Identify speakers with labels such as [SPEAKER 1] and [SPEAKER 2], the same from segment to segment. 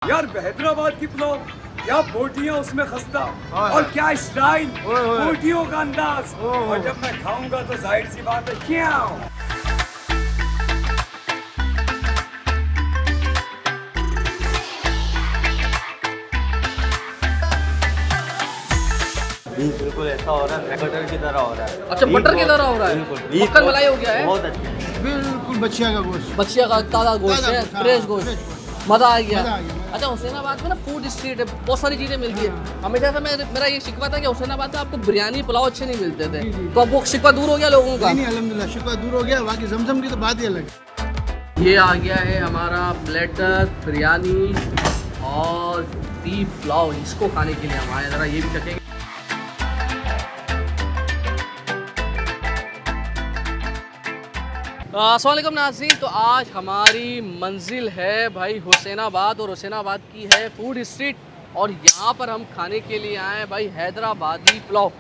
[SPEAKER 1] यार हैदराबाद की पुलाव, क्या बोटियां उसमें खस्ता और क्या स्टाइल, बोटियों का अंदाज। और जब मैं खाऊंगा तो जाहिर सी बात है क्या।
[SPEAKER 2] बिल्कुल ऐसा हो रहा है, बटर की तरह हो रहा है।
[SPEAKER 3] अच्छा, बटर की तरह हो रहा है।
[SPEAKER 2] बिल्कुल
[SPEAKER 3] मक्खन मलाई हो गया है।
[SPEAKER 2] बहुत अच्छा।
[SPEAKER 4] बिल्कुल बच्चिया का गोश्त,
[SPEAKER 3] बच्चिया का ताज़ा गोश्त है, फ्रेश गोश्त। मज़ा आ गया।
[SPEAKER 4] मज़ा आ गया।
[SPEAKER 3] अच्छा, हुसैनाबाद में ना फूड स्ट्रीट है, बहुत सारी चीज़ें मिलती है। हमेशा से मेरा ये शिकवा था कि हुसैनाबाद में आपको बिरयानी पुलाव अच्छे नहीं मिलते थे, तो अब वो शिकवा दूर हो गया लोगों का।
[SPEAKER 4] नहीं अल्हम्दुलिल्लाह शुक्र दूर हो गया। बाकी जमजम की तो बात ही अलग है।
[SPEAKER 3] ये आ गया है हमारा प्लेटर बिरयानी और बीफ पुलाव। इसको खाने के लिए हम आए, ज़रा ये भी चखेंगे। अस्सलाम वालेकुम नाज़रीन। तो आज हमारी मंजिल है भाई हुसैनाबाद, और हुसैनाबाद की है फूड स्ट्रीट, और यहाँ पर हम खाने के लिए आए हैं भाई हैदराबादी पुलाव।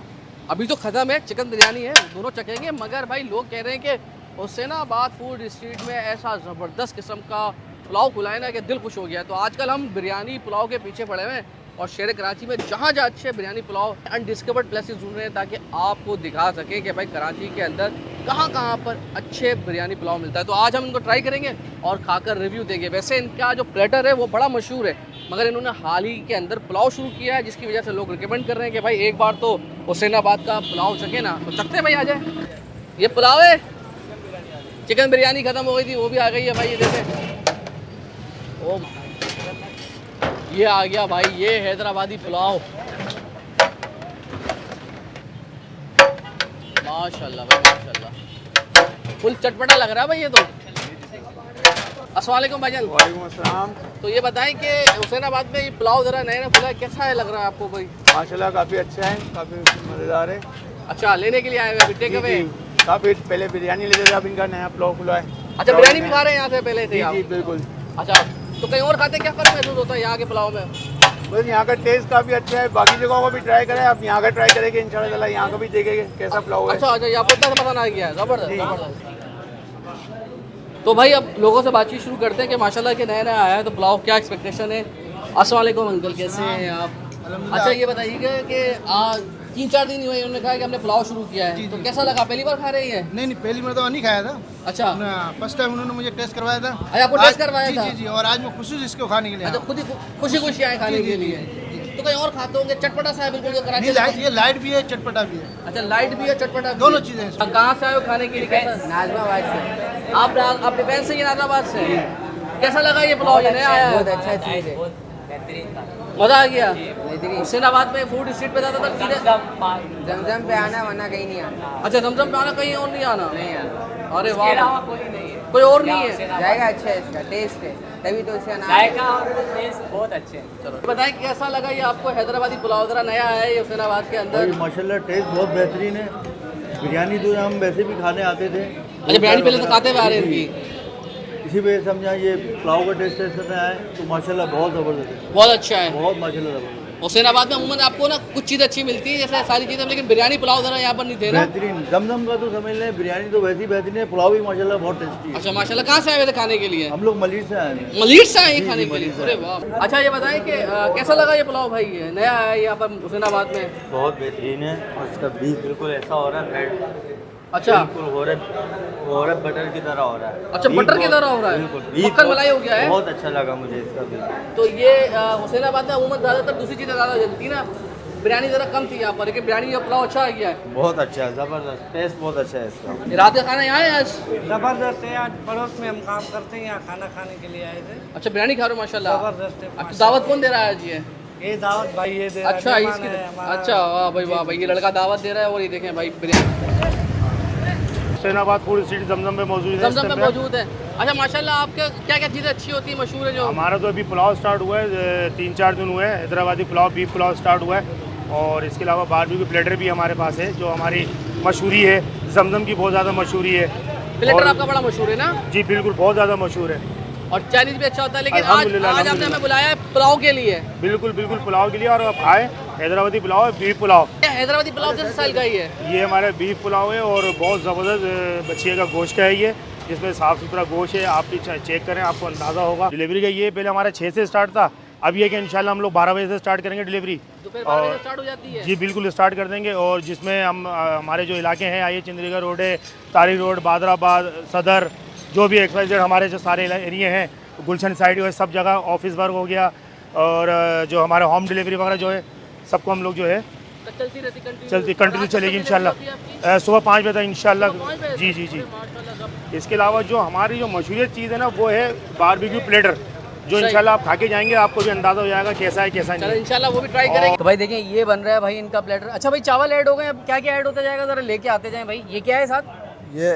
[SPEAKER 3] अभी तो ख़त्म है, चिकन बिरयानी है, दोनों चखेंगे। मगर भाई लोग कह रहे हैं कि हुसैनाबाद फूड स्ट्रीट में ऐसा ज़बरदस्त किस्म का पुलाव खुला है ना कि दिल खुश हो गया। तो आजकल हम बिरयानी पुलाव के पीछे पड़े हुए हैं, और शहर कराची में जहाँ जहाँ अच्छे बिरयानी पुलाव अनडिस्कवर्ड प्लेसेस ढूंढ रहे हैं, ताकि आपको दिखा सकें कि भाई कराची के अंदर कहाँ कहाँ पर अच्छे बिरयानी पुलाव मिलता है। तो आज हम इनको ट्राई करेंगे और खाकर रिव्यू देंगे। वैसे इनका जो प्लेटर है वो बड़ा मशहूर है, मगर इन्होंने हाल ही के अंदर पुलाव शुरू किया है, जिसकी वजह से लोग रिकमेंड कर रहे हैं कि भाई एक बार तो हुसैनाबाद का पुलाव चखे ना। तो चखते भाई, आ जाए। ये पुलाव है, चिकन बिरयानी ख़त्म हो गई थी, वो भी आ गई है भाई। ये देखें, ओ ये आ गया भाई, ये हैदराबादी पुलाव। माशाल्लाह भाई माशाल्लाह, फुल चटपटा लग रहा है भाई ये तो। अस्सलाम वालेकुम भाईजान।
[SPEAKER 2] वालेकुम अस्सलाम।
[SPEAKER 3] तो ये बताएं कि हुसैनाबाद में ये पुलाव ज़रा नया खुला है, कैसा है लग रहा है आपको भाई?
[SPEAKER 2] माशाल्लाह काफ़ी अच्छा है, काफ़ी मज़ेदार है।
[SPEAKER 3] अच्छा, लेने के लिए आए हुए टेक अवे?
[SPEAKER 2] काफ़ी पहले बिरयानी लेते थे, अब इनका नया पुलाव खुला है।
[SPEAKER 3] अच्छा, बिरयानी भी खा रहे हैं यहाँ से पहले से आप?
[SPEAKER 2] जी बिल्कुल।
[SPEAKER 3] अच्छा, तो कहीं और खाते क्या फ़र्क महसूस होता है यहाँ के पुलाव में?
[SPEAKER 2] बस यहाँ का टेस्ट काफ़ी अच्छा है, बाकी जगहों का भी ट्राई करें। आप यहाँ का ट्राई करेंगे इंशाल्लाह, यहाँ का भी देखेंगे कैसा पुलाव है।
[SPEAKER 3] अच्छा अच्छा, यहाँ पर इतना समझ आ गया है, ज़बरदस्त ज़बरदस्त। तो भाई अब लोगों से बातचीत शुरू करते हैं कि माशाल्लाह के नया नया आया है, तो पुलाव क्या एक्सपेक्टेशन है? अस्सलाम वालेकुम अंकल, कैसे हैं आप? अच्छा, ये बताइएगा कि 3-4 दिन हुए उन्होंने कहा कि हमने पुलाव शुरू किया है, तो कैसा लगा? पहली बार खा रही है?
[SPEAKER 4] नहीं पहली मरतबा नहीं खाया था।
[SPEAKER 3] अच्छा
[SPEAKER 4] फर्स्ट टाइम उन्होंने मुझे टेस्ट करवाया था।
[SPEAKER 3] अच्छा, आपको टेस्ट करवाया था?
[SPEAKER 4] जी, और आज मैं खुशी से इसको खाने के लिए
[SPEAKER 3] अच्छा,
[SPEAKER 4] आया।
[SPEAKER 3] खुद ही खुशी खुशी आए खाने के लिए। तो कहीं और खाते होंगे, चटपटा सा है बिल्कुल जो कराची
[SPEAKER 4] नहीं, ये लाइट भी है, चटपटा भी है।
[SPEAKER 3] अच्छा, लाइट भी है, चटपटा भी
[SPEAKER 4] दोनों
[SPEAKER 3] है।
[SPEAKER 4] चीज़ें हैं।
[SPEAKER 3] अब कहाँ से आए हो खाने के लिए? कैसा? नाजमाबाद से। आप डिफेंस से, नाजमाबाद से? कैसा लगा ये पुलाव? ये नया आया है,
[SPEAKER 5] बहुत अच्छा चीज़ है, बेहतरीन था।
[SPEAKER 3] मजा आ गया।
[SPEAKER 5] बेहतरीन।
[SPEAKER 3] हुसैनाबाद में फूड स्ट्रीट पे ज़्यादातर चीज़ें।
[SPEAKER 5] जमजम पे आना वरना कहीं नहीं आना।
[SPEAKER 3] अच्छा, जमजम पे आना, कहीं और नहीं आना?
[SPEAKER 5] नहीं आना।
[SPEAKER 3] अरे
[SPEAKER 5] इसके
[SPEAKER 3] वाह,
[SPEAKER 5] अलावा कोई नहीं है।
[SPEAKER 3] कोई और नहीं है?
[SPEAKER 5] जाएगा अच्छा है, इसका टेस्ट है, तभी तो इसका नाम
[SPEAKER 6] जायका और टेस्ट बहुत अच्छे हैं।
[SPEAKER 3] चलो बताएं कैसा लगा ये आपको हैदराबादी पुलाव? ज़रा नया आया है ये हुसैनाबाद के अंदर।
[SPEAKER 2] माशाल्लाह टेस्ट बहुत बेहतरीन है। बिरयानी तो हम वैसे भी खाने आते थे।
[SPEAKER 3] अच्छा, बिरयानी पहले तो खाते हुए आ रहे हैं इनकी,
[SPEAKER 2] इसी वजह से समझा ये पुलाव का टेस्ट करने आए तो माशाल्लाह बहुत ज़बरदस्त है,
[SPEAKER 3] बहुत अच्छा है।
[SPEAKER 2] बहुत माशाल्लाह ज़बरदस्त।
[SPEAKER 3] हुसैनाबाद में अमूमन आपको ना कुछ चीज़ अच्छी मिलती है, जैसे सारी चीज़ें, लेकिन बिरयानी पुलाव ज़रा यहाँ पर नहीं दे रहा।
[SPEAKER 2] बेहतरीन जमजम का तो समझ लें, बिरयानी तो वैसी बेहतरीन है, पुलाव भी माशाल्लाह बहुत टेस्टी है।
[SPEAKER 3] अच्छा माशाल्लाह, कहाँ से आए हुए थे खाने के लिए?
[SPEAKER 2] हम लोग मलिर से आए हैं।
[SPEAKER 3] मलीर से आए हैं
[SPEAKER 2] जी,
[SPEAKER 3] खाने
[SPEAKER 2] जी,
[SPEAKER 3] के लिए?
[SPEAKER 2] मलीर से
[SPEAKER 3] अरे वाह। अच्छा, ये बताएं कि कैसा लगा ये पुलाव भाई? ये नया आया है यहाँ पर हुसैनाबाद में।
[SPEAKER 2] बहुत बेहतरीन है, और इसका बीफ बिल्कुल ऐसा हो रहा है, ब्रेड
[SPEAKER 3] अच्छा
[SPEAKER 2] बिल्कुल हो रहा है, बटर की तरह हो रहा है।
[SPEAKER 3] अच्छा,
[SPEAKER 2] बीफ
[SPEAKER 3] बटर की
[SPEAKER 2] बहुत-
[SPEAKER 3] तरह हो रहा है?
[SPEAKER 2] बिल्कुल, बीफ
[SPEAKER 3] मक्खन
[SPEAKER 2] बहुत-
[SPEAKER 3] मलाई हो गया है?
[SPEAKER 2] बहुत अच्छा लगा मुझे इसका बीफ।
[SPEAKER 3] तो ये हुसैनाबाद में अमूमन ज़्यादातर दूसरी चीज़ें ज़्यादा चलती ना, बिरयानी ज़रा कम थी यहाँ पर, लेकिन बिरयानी और पुलाव अच्छा आ गया है।
[SPEAKER 2] बहुत अच्छा है, ज़बरदस्त टेस्ट बहुत अच्छा है इसका।
[SPEAKER 3] रात का खाना यहाँ है आज?
[SPEAKER 6] जबरदस्त है, आज पड़ोस में हम काम करते हैं, यहाँ खाना खाने के लिए आए थे।
[SPEAKER 3] अच्छा, बिरयानी खा रहे हो माशाल्लाह।
[SPEAKER 6] जबरदस्त है।
[SPEAKER 3] आपकी दावत कौन दे रहा है आज ये?
[SPEAKER 6] ये दावत भाई ये दे रहा है,
[SPEAKER 3] अच्छा,
[SPEAKER 6] मेहमान
[SPEAKER 3] इसकी
[SPEAKER 6] है हमारा।
[SPEAKER 3] अच्छा, वाह भाई वाह भाई, ये लड़का दावत दे रहा है, और ये देखें भाई बिरयानी
[SPEAKER 7] हुसैनाबाद फूड स्ट्रीट जमजम में मौजूद है।
[SPEAKER 3] जमजम में मौजूद है। अच्छा माशाल्लाह, आपके क्या क्या चीज़ें अच्छी होती है, मशहूर है जो?
[SPEAKER 7] हमारा तो अभी पुलाव स्टार्ट हुआ है, 3-4 दिन हुए हैं। हैदराबादी पुलाव, बीफ पुलाव स्टार्ट हुआ है, और इसके अलावा बारबेक्यू प्लेटर भी हमारे पास है, जो हमारी मशहूरी है। जमजम की बहुत ज़्यादा मशहूरी है।
[SPEAKER 3] प्लेटर
[SPEAKER 7] और-
[SPEAKER 3] आपका बड़ा मशहूर है ना?
[SPEAKER 7] जी बिल्कुल, बहुत ज़्यादा मशहूर है।
[SPEAKER 3] और चाइनीज़ भी अच्छा होता है, लेकिन आज
[SPEAKER 7] अल्हम्दुलिल्लाह,
[SPEAKER 3] आज आपने
[SPEAKER 7] अल्हम्दुलिल्लाह।
[SPEAKER 3] हमें बुलाया है पुलाव के लिए।
[SPEAKER 7] बिल्कुल बिल्कुल पुलाव के लिए, और आप खाएँ हैदराबादी पुलाव है, बीफ पुलाव।
[SPEAKER 3] ये हैदराबादी पुलाव किस स्टाइल का ही है?
[SPEAKER 7] ये हमारा बीफ पुलाव है, और बहुत ज़बरदस्त बछिए का गोश्त का है ये, जिसमें साफ़ सुथरा गोश्त है। आप भी चेक करें, आपको अंदाज़ा होगा। डिलीवरी का ये पहले हमारा 6 से स्टार्ट था, अब ये कि इंशाल्लाह हम लोग 12 बजे से स्टार्ट करेंगे डिलीवरी।
[SPEAKER 3] दोपहर 12 बजे स्टार्ट हो जाती है?
[SPEAKER 7] जी बिल्कुल स्टार्ट कर देंगे। और जिसमें हम हमारे जो इलाके हैं, आइए चंद्रीगढ़ रोड है, तारी रोड, बादराबाद, सदर, जो भी XYZ हमारे जो सारे एरिए हैं, गुलशन साइड है, सब जगह ऑफिस वर्क हो गया और जो हमारे होम डिलीवरी वगैरह जो है सबको हम लोग जो है
[SPEAKER 3] चलती रहती
[SPEAKER 7] चलती कंटिन्यू चलेगी इंशाल्लाह सुबह 5 बजे तक इंशाल्लाह। जी जी जी। इसके अलावा जो हमारी जो मशहूरियत चीज़ है ना वो है बारबेक्यू प्लेटर, जो इंशाल्लाह आप खा के जाएंगे आपको भी अंदाज़ा हो जाएगा कैसा है कैसा नहीं।
[SPEAKER 3] इंशाल्लाह वो भी ट्राई करेंगे। तो भाई देखें ये बन रहा है भाई इनका प्लेटर। अच्छा भाई चावल ऐड हो गए, अब क्या क्या ऐड होता जाएगा ज़रा लेके आते जाएं भाई। ये क्या है साथ?
[SPEAKER 8] ये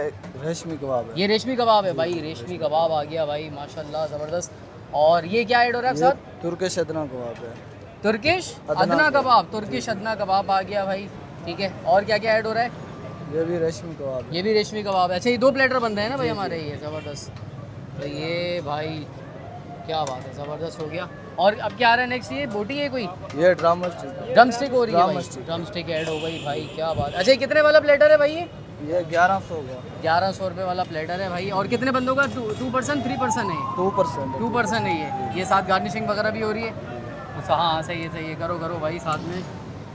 [SPEAKER 8] रेशमी कबाब है।
[SPEAKER 3] ये रेशमी कबाब है भाई, रेशमी कबाब आ गया भाई माशाल्लाह ज़बरदस्त। और ये क्या ऐड हो रहा है साथ?
[SPEAKER 8] तुर्किश अदना कबाब है।
[SPEAKER 3] तुर्किश अदना कबाब, तुर्किश अदना कबाब आ गया भाई, ठीक है। और क्या क्या ऐड हो रहा है?
[SPEAKER 8] ये भी रेशमी कबाब है।
[SPEAKER 3] ये भी रेशमी कबाब है। अच्छा ये 2 प्लेटर बन रहे हैं ना भाई हमारे, ये ज़बरदस्त। तो ये भाई क्या बात है, ज़बरदस्त हो गया। और अब क्या आ रहा है नेक्स्ट? ये बोटी है कोई?
[SPEAKER 8] ये ड्रम स्टिक
[SPEAKER 3] हो रही है, ड्रम स्टिक ऐड हो गई भाई, क्या बात। अच्छा ये कितने वाला प्लेटर है भाई?
[SPEAKER 8] ये 1100 का
[SPEAKER 3] 1100 रुपये वाला प्लेटर है भाई। और कितने बंदों का? 2 पर्सन 3 पर्सन है?
[SPEAKER 8] 2%।
[SPEAKER 3] 2 पर्सन है ये साथ गार्निशिंग वगैरह भी हो रही है। अच्छा हाँ सही है करो भाई साथ में।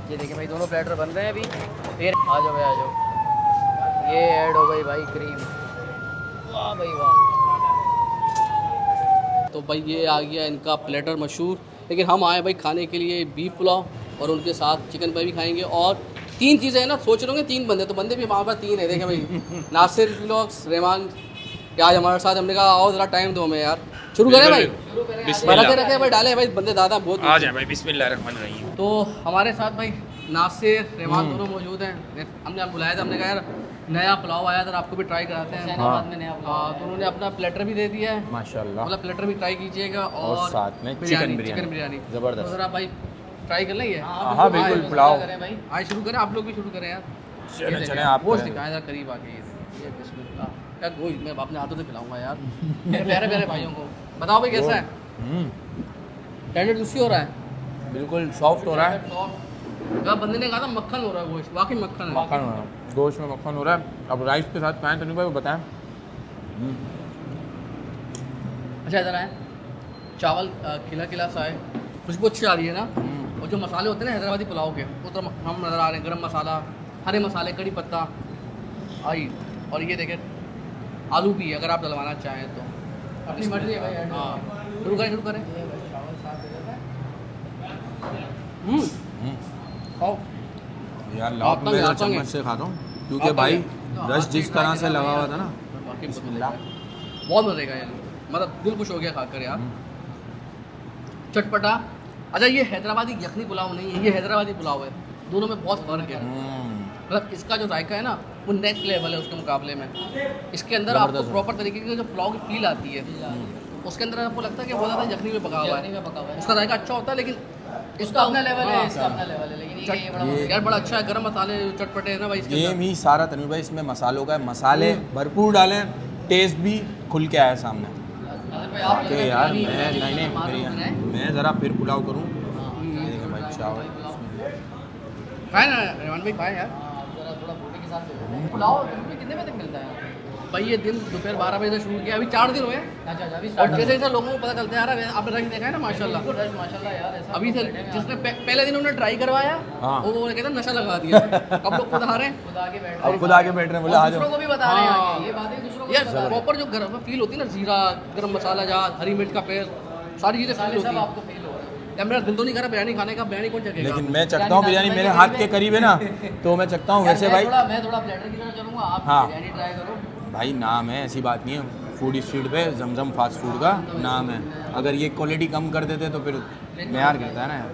[SPEAKER 3] ये देखिए भाई दोनों प्लेटर बन रहे हैं अभी। फिर आ जाओ भाई आ जाओ। ये ऐड हो गई भाई क्रीम, वाह भाई वाह। तो भाई ये आ गया इनका प्लेटर मशहूर। लेकिन हम आए भाई खाने के लिए बीफ पुलाव और उनके साथ चिकन पाई भी खाएंगे। और 3 चीज़ें हैं ना, सोच रहे होंगे 3 बंदे, तो बंदे भी हमारे पास 3 है। देखें भाई नासिर व्लॉग्स, रहमान क्या आज हमारे साथ। हमने कहा आओ ज़रा टाइम दो हमें यार, शुरू करें भाई। रखे भाई डाले भाई बंदे दादा बहुत
[SPEAKER 9] आ जाए भाई। बिस्मिल्लाहिर्रहमानिर्रहीम।
[SPEAKER 3] तो हमारे साथ भाई नासिर, रहमान दोनों मौजूद हैं। हमने आप बुलाया था, हमने कहा यार नया पुलाव आया था, आपको भी ट्राई कराते हैं। हुसैनाबाद में नया पुलाव। हाँ तो उन्होंने अपना प्लेटर भी दे दिया है
[SPEAKER 9] माशाल्लाह।
[SPEAKER 3] मतलब प्लेटर भी ट्राई कीजिएगा और
[SPEAKER 9] साथ में चिकन बिरयानी
[SPEAKER 3] ज़बरदस्त। तो ज़रा भाई ट्राई कर लेंगे।
[SPEAKER 9] हाँ बिल्कुल पुलाव
[SPEAKER 3] भाई आज शुरू करें, आप लोग भी शुरू करें यार।
[SPEAKER 9] चलें आप
[SPEAKER 3] गोश्त दिखाएं ज़रा करीब आके। ये बिस्मिल्लाह यार, गोश्त मैं अपने हाथों से खिलाऊंगा यार मेरे प्यारे प्यारे भाइयों को। बताओ भाई कैसा है? टेंडर जूसी हो रहा है,
[SPEAKER 9] बिल्कुल सॉफ्ट हो रहा है।
[SPEAKER 3] बंदे ने कहा था मक्खन हो रहा है गोश्त, वाकई मक्खन है।
[SPEAKER 9] मक्खन हो रहा है, गोश्त में मक्खन हो रहा है। अब राइस के साथ खाएं तनु भाई वो बताएं।
[SPEAKER 3] अच्छा इधर आए, चावल खिला खिला सा है, खुशबू अच्छी आ रही है ना। और जो मसाले होते हैं ना हैदराबादी पुलाव के, वो तो हम नज़र आ रहे हैं। गरम मसाला, हरे मसाले, कड़ी पत्ता आई। और ये देखें आलू भी अगर आप डलवाना चाहें तो अपनी मर्जी है भाई। हाँ शुरू करें। खाओ
[SPEAKER 9] यार लाभ मैं तो चम्मच से खाता हूँ क्योंकि भाई रस जिस तरह से लगा हुआ था ना,
[SPEAKER 3] बहुत मज़े का यार, मतलब दिल खुश हो गया खाकर यार। चटपटा। अच्छा ये हैदराबादी यखनी पुलाव नहीं है, ये हैदराबादी पुलाव है। दोनों में बहुत फ़र्क है। मतलब इसका जो जायका है ना वो नेक्स्ट लेवल है उसके मुकाबले में। इसके अंदर आपको प्रॉपर तरीके की जो पुलाव की फील आती है, उसके अंदर आपको लगता है कि बहुत ज़्यादा यखनी में पका हुआ है। उसका जायका अच्छा होता है, लेकिन इसका अपना लेवल है, इसका अपना लेवल है। लेकिन यार बड़ा अच्छा है, गरम मसाले चटपटे है ना भाई।
[SPEAKER 9] गेम ही सारा तनु भाई इसमें मसालों का है। मसाले भरपूर डालें, टेस्ट भी खुल के आया सामने। ओके यार मैं ज़रा फिर पुलाव करूँ। भाई चावल
[SPEAKER 3] खाए ना रहमान भाई, खाए यार थोड़ा बोटी के साथ। पुलाव कितने बजे तक मिलता है भाई? ये दिन दोपहर 12 बजे से शुरू किया, अभी 4 दिन हुए। अच्छा अभी और जैसे जैसे लोगों को पता चलता है यार, आपने रंग देखा है ना माशाल्लाह। माशाल्लाह यार अभी से जिसने पहले दिन उन्होंने ट्राई करवाया वो कहते हैं नशा लगा दिया। अब लोग खुद आ रहे हैं,
[SPEAKER 9] खुद आके बैठ रहे हैं, बोले आ जाओ।
[SPEAKER 3] दूसरों को भी बता रहे हैं ये बातें दूसरों को। यार प्रॉपर जो गरम फील होती है ना, जीरा, गरम मसाला, जहाँ हरी मिर्च का पेस्ट, सारी चीज़ें फील होती है। आपको फील हो रहा है? मेरा दिल तो नहीं कर रहा बिरयानी खाने का, बिरयानी कौन चखेगा?
[SPEAKER 9] लेकिन मैं चखता हूँ बिरयानी, मेरे हाथ के करीब है ना तो मैं चखता हूँ। वैसे भाई
[SPEAKER 3] मैं थोड़ा प्लेटर की तरह चलूँगा, आप बिरयानी ट्राई करो
[SPEAKER 9] भाई। नाम है, ऐसी बात नहीं है। फूड स्ट्रीट पे जमजम फास्ट फूड का नाम है। अगर ये क्वालिटी कम कर देते तो फिर प्यार करता है ना यार।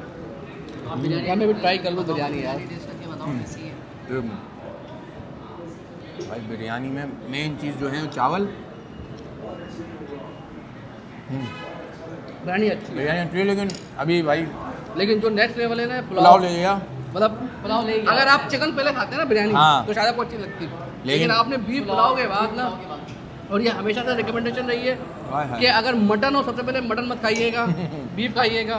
[SPEAKER 3] बिरयानी में भी ट्राई कर लो बिरयानी यार।
[SPEAKER 9] भाई बिरयानी में मेन चीज़ जो है चावल।
[SPEAKER 3] बिरयानी अच्छी
[SPEAKER 9] है, लेकिन अभी भाई
[SPEAKER 3] लेकिन जो नेक्स्ट लेवल है ना
[SPEAKER 9] पुलाव ले लिया।
[SPEAKER 3] मतलब पुलाव ले, अगर आप चिकन पहले खाते हैं ना बिरयानी तो शायद आपको अच्छी लगती, लेकिन आपने बीफ पुलाव के बाद ना, और ये हमेशा से रिकमेंडेशन रही है कि अगर मटन हो सबसे पहले मटन मत खाइएगा, बीफ खाइएगा।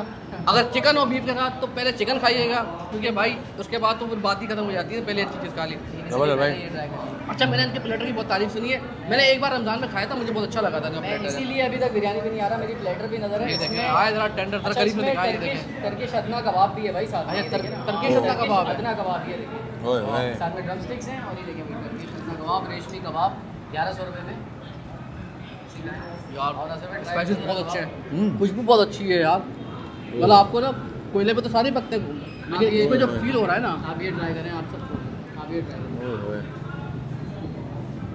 [SPEAKER 3] अगर चिकन और बीफ के साथ तो पहले चिकन खाइएगा, क्योंकि भाई उसके बाद तो फिर बात ही खत्म हो जाती है, पहले अच्छी चीज़ खा ली।
[SPEAKER 9] डबल है भाई।
[SPEAKER 3] अच्छा, मैंने इनके प्लेटर की बहुत तारीफ सुनी है, मैंने एक बार रमज़ान में खाया था, मुझे बहुत अच्छा लगा था।
[SPEAKER 8] इसीलिए अभी तक बिरयानी भी नहीं आ रहा, मेरी प्लेटर भी नजर
[SPEAKER 3] ये देखें, आए जरा टेंडर जरा करीब में दिखाई देखें।
[SPEAKER 8] टर्किश अदना कबाब भी है भाई साथ में।
[SPEAKER 3] टर्किश अदना कबाब है।
[SPEAKER 8] अदना कबाब ये देखिए,
[SPEAKER 9] ओए ओए
[SPEAKER 8] साथ में ड्रम स्टिक्स हैं, और ये देखिए भाई टर्किश अदना कबाब, रेशमी कबाब 1100 रुपये में।
[SPEAKER 3] यार स्पाइसेस बहुत अच्छे हैं, खुशबू बहुत अच्छी है यार। मतलब आपको ना कोयले पे तो सारे पकते हैं, लेकिन इसमें जो फील हो रहा है ना,
[SPEAKER 8] आप ये ट्राई करें, आप सबको, आप ये ट्राई करें,
[SPEAKER 9] ओए ओए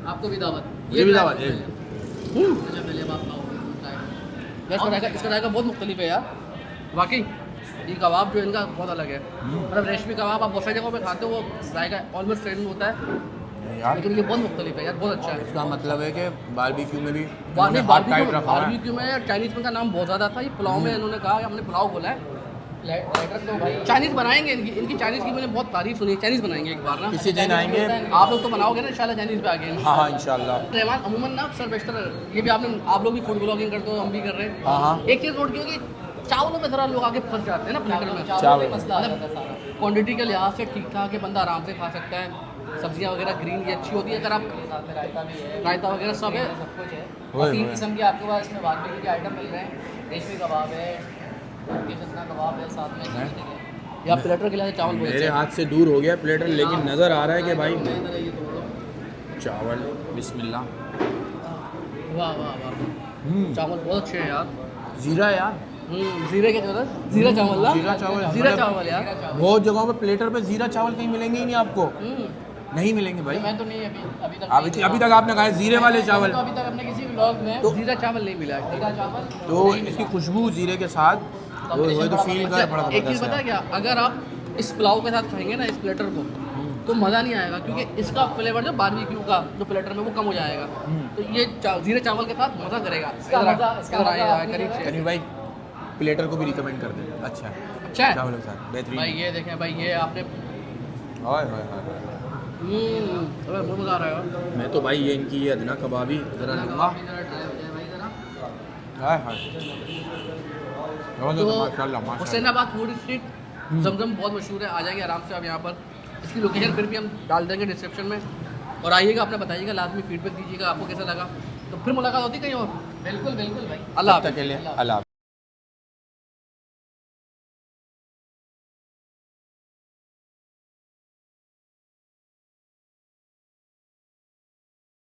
[SPEAKER 8] आपको भी दावत।
[SPEAKER 9] ये भी दावत है।
[SPEAKER 8] अच्छा पहले अब आप खाओ।
[SPEAKER 3] इसका जायका बहुत मुख्तलिफ है यार, वाकई। ये कबाब जो इनका बहुत अलग है, मतलब रेशमी कबाब आप बहुत सारी जगहों पे खाते हो, वो जायका ऑलमोस्ट सेम होता है,
[SPEAKER 9] यार
[SPEAKER 3] लेकिन ये बहुत मुख्तलिफ है यार, बहुत अच्छा है।
[SPEAKER 9] इसका मतलब है कि बारबेक्यू में भी इन्होंने हाथ टाइट रखा है।
[SPEAKER 3] बारबेक्यू में चाइनीज़ में का नाम बहुत ज़्यादा था, ये पुलाव में इन्होंने कहा कि हमने पुलाव बोला है।
[SPEAKER 8] प्लेटर तो भाई
[SPEAKER 3] चाइनीज़ बनाएंगे, इनकी चाइनीज़ की मैंने बहुत तारीफ सुनी है, चाइनीज़ बनाएंगे एक बार ना।
[SPEAKER 9] किसी दिन आएंगे।
[SPEAKER 3] आप लोग तो बनाओगे ना इंशाल्लाह, चाइनीज़ पे आगे।
[SPEAKER 9] हाँ हाँ इंशाल्लाह।
[SPEAKER 3] रहमान अमूमन ना सर बेशतर, ये भी आप लोग भी फूड ब्लॉगिंग करते हो, हम भी कर रहे हैं।
[SPEAKER 9] हाँ हाँ
[SPEAKER 3] एक चीज़ नोट की होगी, चावलों में ज़रा लोग आगे फंस जाते हैं ना प्लेटर में।
[SPEAKER 9] चावल
[SPEAKER 8] मसला आ जाता है सारा।
[SPEAKER 3] क्वांटिटी के लिहाज से ठीक ठाक है, बंदा आराम से खा सकता है। सब्जियां वगैरह ग्रीन की अच्छी होती है, अगर आप
[SPEAKER 8] साथ में रायता भी है,
[SPEAKER 3] रायता वगैरह सब है।
[SPEAKER 8] सब कुछ है।
[SPEAKER 9] ओए,
[SPEAKER 8] और 3
[SPEAKER 9] ओए।
[SPEAKER 8] किस्म के आपके पास इसमें बारबेक्यू के आइटम मिल रहे हैं। रेशमी कबाब है, टर्किश अदना कबाब है, साथ में ये देखिए।
[SPEAKER 3] या प्लेटर के लिहाज से चावल बहुत
[SPEAKER 9] मेरे
[SPEAKER 3] अच्छे हैं।
[SPEAKER 9] हाथ से दूर हो गया प्लेटर, लेकिन नज़र आ रहा है कि भाई
[SPEAKER 8] मैं इधर ये तोड़ो।
[SPEAKER 9] चावल बिस्मिल्लाह।
[SPEAKER 3] वाह वाह वाह, चावल बहुत अच्छे हैं यार।
[SPEAKER 9] जीरा यार,
[SPEAKER 3] जीरे के जो जीरा चावल ना,
[SPEAKER 9] जीरा चावल,
[SPEAKER 3] जीरा
[SPEAKER 9] मतलब
[SPEAKER 3] चावल यार।
[SPEAKER 9] बहुत जगहों पे प्लेटर पे जीरा चावल कहीं मिलेंगे ही नहीं आपको, नहीं मिलेंगे भाई।
[SPEAKER 8] मैं तो नहीं अभी तक
[SPEAKER 9] अभी तक आपने खाए जीरे वाले चावल,
[SPEAKER 8] तो अभी तक अपने किसी व्लॉग में
[SPEAKER 3] जीरा चावल नहीं मिला है।
[SPEAKER 8] जीरा चावल
[SPEAKER 9] तो इसकी खुशबू जीरे के साथ वो तो फील कर बड़ा
[SPEAKER 3] एक चीज़ पता है क्या, अगर आप इस पुलाव के साथ खाएंगे ना इस प्लेटर को, तो मज़ा नहीं आएगा, क्योंकि इसका फ्लेवर जो बारबेक्यू का जो प्लेटर में वो कम हो जाएगा। तो ये जीरे चावल के साथ मज़ा करेगा।
[SPEAKER 8] इसका मज़ा
[SPEAKER 3] करीब से
[SPEAKER 9] करीब भाई प्लेटर को भी रिकमेंड कर दे। अच्छा है
[SPEAKER 3] अच्छा है
[SPEAKER 9] चावलों के साथ बेहतरीन।
[SPEAKER 3] भाई। ये देखें भाई, ये आपने
[SPEAKER 9] हाय हाय हाय,
[SPEAKER 3] अरे बहुत मज़ा आ रहा है।
[SPEAKER 9] मैं तो भाई ये इनकी ये अदना कबाबी ज़रा लूँगा। हाय हाय
[SPEAKER 3] तो
[SPEAKER 9] माशाल्लाह माशाल्लाह।
[SPEAKER 3] हुसैनाबाद फूड स्ट्रीट, जमजम बहुत मशहूर है, आ जाएंगे आराम से आप यहाँ पर। इसकी लोकेशन फिर भी हम डाल देंगे डिस्क्रिप्शन में, और आइएगा, अपने बताइएगा, लाजमी फीडबैक दीजिएगा आपको कैसा लगा। तो फिर मुलाकात होती कहीं और।
[SPEAKER 8] बिल्कुल बिल्कुल भाई।
[SPEAKER 3] अल्लाह
[SPEAKER 9] तब तक के लिए अल्लाह।